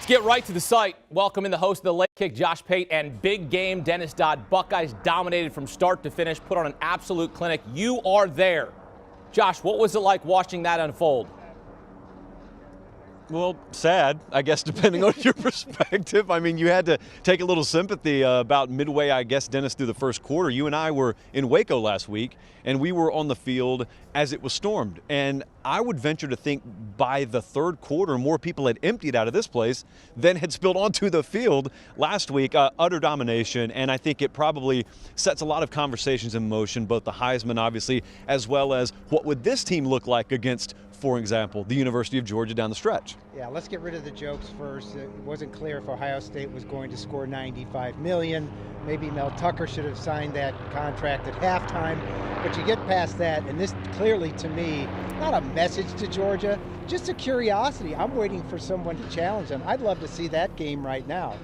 Let's get right to the site. Welcome in the host of the Late Kick, Josh Pate, and big game, Dennis Dodd. Buckeyes dominated from start to finish, put on an absolute clinic. You are there. Josh, what was it like watching that unfold? Well, sad, I guess, depending on your perspective. I mean, you had to take a little sympathy about midway, I guess, Dennis, through the first quarter. You and I were in Waco last week, and we were on the field as it was stormed. And I would venture to think by the third quarter, more people had emptied out of this place than had spilled onto the field last week. Utter domination, and I think it probably sets a lot of conversations in motion, both the Heisman, obviously, as well as what would this team look like against, for example, the University of Georgia down the stretch. Yeah, let's get rid of the jokes first. It wasn't clear if Ohio State was going to score $95 million. Maybe Mel Tucker should have signed that contract at halftime. But you get past that, and this clearly, to me, not a message to Georgia, just a curiosity. I'm waiting for someone to challenge them. I'd love to see that game right now.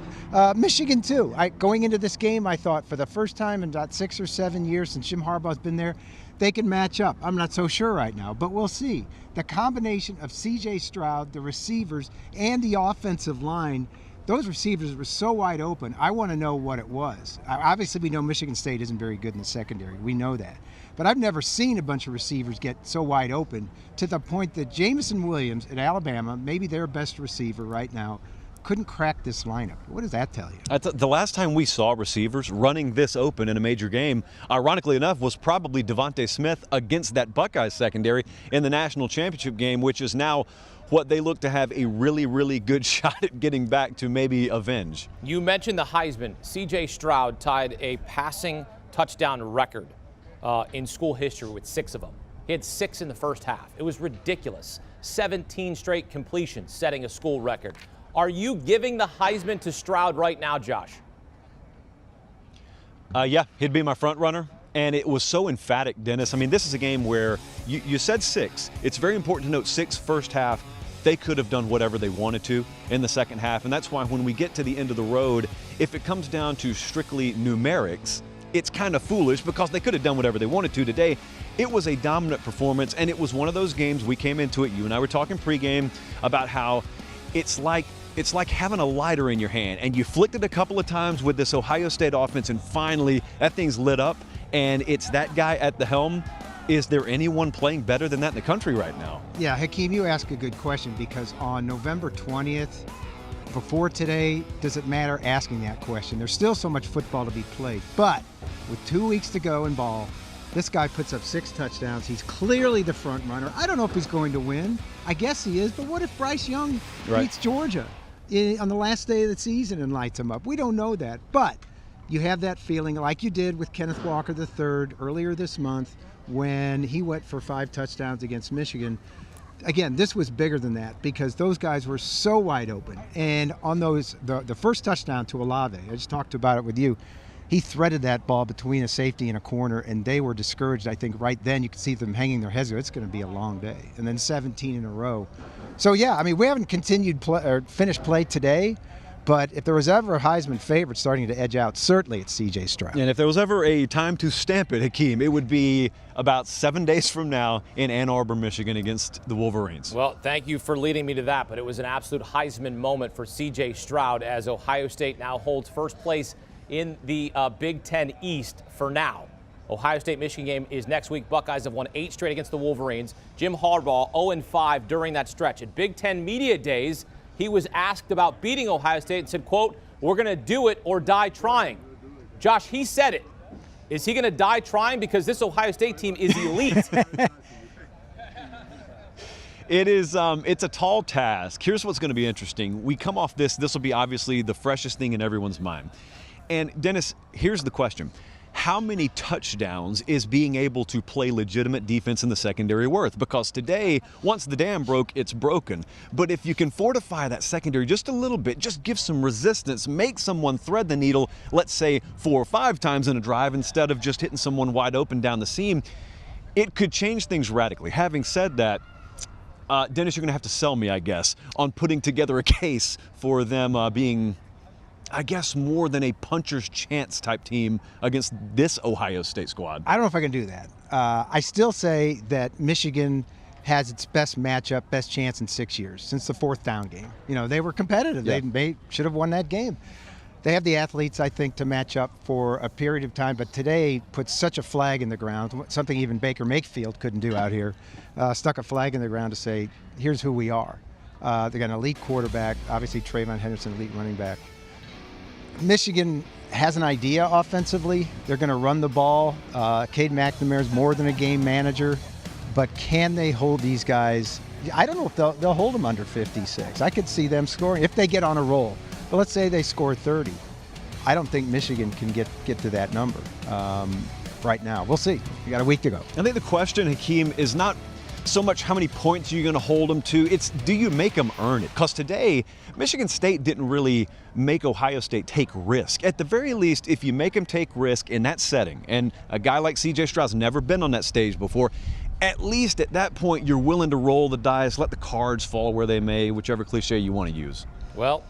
Michigan, too. Going into this game, I thought for the first time in about 6 or 7 years since Jim Harbaugh's been there, they can match up. I'm not so sure right now, but we'll see. The combination of C.J. Stroud, the receivers, and the offensive line, those receivers were so wide open, I want to know what it was. Obviously, we know Michigan State isn't very good in the secondary. We know that. But I've never seen a bunch of receivers get so wide open to the point that Jamison Williams at Alabama, maybe their best receiver right now, couldn't crack this lineup. What does that tell you? The last time we saw receivers running this open in a major game, ironically enough, was probably Devontae Smith against that Buckeyes secondary in the national championship game, which is now what they look to have a really, really good shot at getting back to maybe avenge. You mentioned the Heisman. C.J. Stroud tied a passing touchdown record in school history with 6 of them. He had 6 in the first half. It was ridiculous. 17 straight completions, setting a school record. Are you giving the Heisman to Stroud right now, Josh? Yeah, he'd be my front runner. And it was so emphatic, Dennis. I mean, this is a game where you said 6. It's very important to note 6 first half. They could have done whatever they wanted to in the second half. And that's why when we get to the end of the road, if it comes down to strictly numerics, it's kind of foolish because they could have done whatever they wanted to today. It was a dominant performance, and it was one of those games we came into it. You and I were talking pregame about how it's like having a lighter in your hand, and you flicked it a couple of times with this Ohio State offense, and finally that thing's lit up, and it's that guy at the helm. Is there anyone playing better than that in the country right now? Yeah, Hakeem, you ask a good question, because on November 20th, before today, does it matter asking that question? There's still so much football to be played, but with 2 weeks to go in ball, this guy puts up 6 touchdowns. He's clearly the front runner. I don't know if he's going to win. I guess he is, but what if Bryce Young beats Georgia on the last day of the season and lights him up? We don't know that, but you have that feeling like you did with Kenneth Walker III earlier this month when he went for 5 touchdowns against Michigan. Again, this was bigger than that because those guys were so wide open. And on those, the first touchdown to Olave, I just talked about it with you, he threaded that ball between a safety and a corner, and they were discouraged. I think right then you could see them hanging their heads. It's going to be a long day. And then 17 in a row. So, yeah, I mean, we haven't finished play today, but if there was ever a Heisman favorite starting to edge out, certainly it's C.J. Stroud. And if there was ever a time to stamp it, Hakeem, it would be about 7 days from now in Ann Arbor, Michigan against the Wolverines. Well, thank you for leading me to that, but it was an absolute Heisman moment for C.J. Stroud as Ohio State now holds first place in the Big Ten East for now. Ohio State-Michigan game is next week. Buckeyes have won 8 straight against the Wolverines. Jim Harbaugh 0-5 during that stretch. At Big Ten Media Days, he was asked about beating Ohio State and said, quote, "We're going to do it or die trying." Josh, he said it. Is he going to die trying? Because this Ohio State team is elite. It's a tall task. Here's what's going to be interesting. We come off this will be obviously the freshest thing in everyone's mind. And Dennis, here's the question. How many touchdowns is being able to play legitimate defense in the secondary worth? Because today, once the dam broke, it's broken. But if you can fortify that secondary just a little bit, just give some resistance, make someone thread the needle, let's say 4 or 5 times in a drive instead of just hitting someone wide open down the seam, it could change things radically. Having said that, Dennis, you're going to have to sell me, I guess, on putting together a case for them being, I guess, more than a puncher's chance type team against this Ohio State squad. I don't know if I can do that. I still say that Michigan has its best matchup, best chance in 6 years since the fourth down game. You know, they were competitive. Yeah. They should have won that game. They have the athletes, I think, to match up for a period of time, but today put such a flag in the ground, something even Baker Mayfield couldn't do out here, stuck a flag in the ground to say, here's who we are. They got an elite quarterback, obviously Trayvon Henderson, elite running back. Michigan has an idea offensively. They're going to run the ball. Cade McNamara's more than a game manager, but can they hold these guys? I don't know if they'll hold them under 56. I could see them scoring if they get on a roll. But let's say they score 30. I don't think Michigan can get to that number right now. We'll see. We got a week to go. I think the question, Hakeem, is not so much how many points you're going to hold them to. It's do you make them earn it? Because today, Michigan State didn't really make Ohio State take risk. At the very least, if you make them take risk in that setting, and a guy like C.J. Stroud's never been on that stage before, at least at that point, you're willing to roll the dice, let the cards fall where they may, whichever cliche you want to use. Well,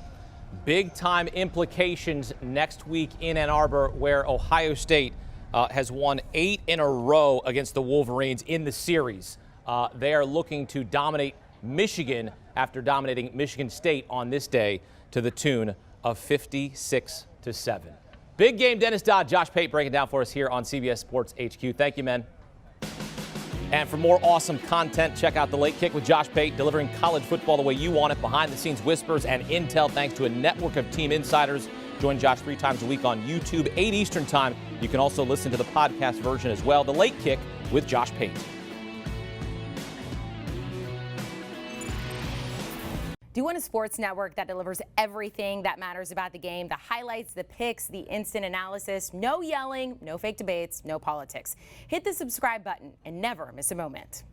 big-time implications next week in Ann Arbor, where Ohio State has won 8 in a row against the Wolverines in the series. They are looking to dominate Michigan after dominating Michigan State on this day to the tune of 56-7. Big game, Dennis Dodd, Josh Pate breaking down for us here on CBS Sports HQ. Thank you, men. And for more awesome content, check out The Late Kick with Josh Pate, delivering college football the way you want it, behind-the-scenes whispers and intel thanks to a network of team insiders. Join Josh 3 times a week on YouTube, 8 Eastern time. You can also listen to the podcast version as well. The Late Kick with Josh Pate. Do you want a sports network that delivers everything that matters about the game? The highlights, the picks, the instant analysis, no yelling, no fake debates, no politics. Hit the subscribe button and never miss a moment.